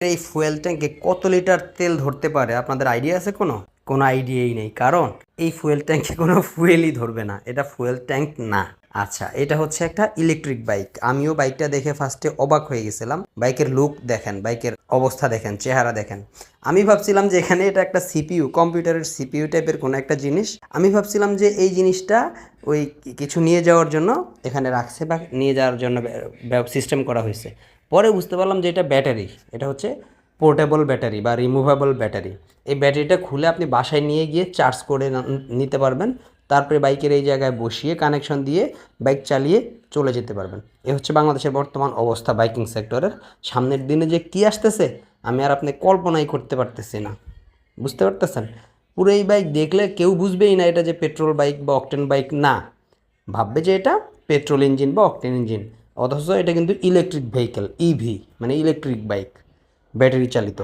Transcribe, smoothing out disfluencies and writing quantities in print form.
এই ফুয়েল ট্যাঙ্কে কত লিটার তেল ধরতে পারে আপনাদের আইডিয়া আছে? কোনো আইডিয়াই নেই, কারণ এই ফুয়েল ট্যাঙ্কে কোনো ফুয়েলই ধরবে না, এটা ফুয়েল ট্যাঙ্ক না। আচ্ছা, এটা হচ্ছে একটা ইলেকট্রিক বাইক। আমিও বাইকটা দেখে ফার্স্টে অবাক হয়ে গেছিলাম। বাইকের লুক দেখেন, বাইকের অবস্থা দেখেন, চেহারা দেখেন। আমি ভাবছিলাম যে এখানে এটা একটা সিপিইউ, কম্পিউটারের সিপিইউ টাইপের কোনো একটা জিনিস। আমি ভাবছিলাম যে এই জিনিসটা ওই কিছু নিয়ে যাওয়ার জন্য এখানে রাখছে বা নিয়ে যাওয়ার জন্য সিস্টেম করা হয়েছে। পরে বুঝতে পারলাম যে এটা ব্যাটারি, এটা হচ্ছে পোর্টেবল ব্যাটারি বা রিমুভেবল ব্যাটারি। এই ব্যাটারিটা খুলে আপনি বাসায় নিয়ে গিয়ে চার্জ করে নিতে পারবেন, তারপরে বাইকের এই জায়গায় বসিয়ে কানেকশন দিয়ে বাইক চালিয়ে চলে যেতে পারবেন। এ হচ্ছে বাংলাদেশের বর্তমান অবস্থা বাইকিং সেক্টরের। সামনের দিনে যে কী আসতেছে আমি আর আপনি কল্পনাই করতে পারতেছি না, বুঝতে পারতেছেন? পুরো এই বাইক দেখলে কেউ বুঝবেই না এটা যে পেট্রোল বাইক বা অকটেন বাইক না, ভাববে যে এটা পেট্রোল ইঞ্জিন বা অকটেন ইঞ্জিন। অথচ এটা কিন্তু ইলেকট্রিক ভেহিকেল, ইভি মানে ইলেকট্রিক বাইক, ব্যাটারি চালিত।